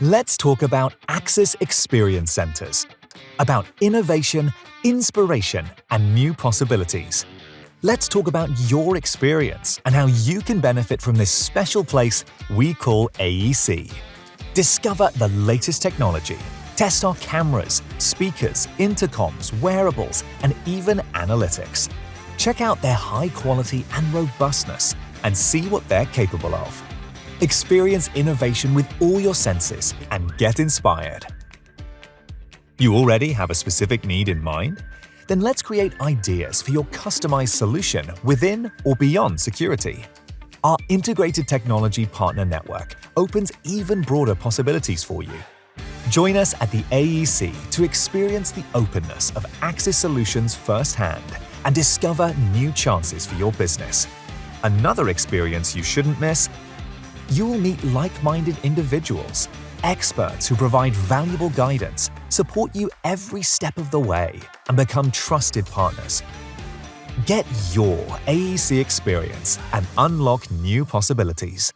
Let's talk about Axis Experience Centers, about innovation, inspiration, and new possibilities. Let's talk about your experience and how you can benefit from this special place we call AEC. Discover the latest technology, test our cameras, speakers, intercoms, wearables, and even analytics. Check out their high quality and robustness and see what they're capable of. Experience innovation with all your senses and get inspired. You already have a specific need in mind? Then let's create ideas for your customized solution within or beyond security. Our integrated technology partner network opens even broader possibilities for you. Join us at the AEC to experience the openness of Axis solutions firsthand and discover new chances for your business. Another experience you shouldn't miss: you will meet like-minded individuals, experts who provide valuable guidance, support you every step of the way, and become trusted partners. Get your AEC experience and unlock new possibilities.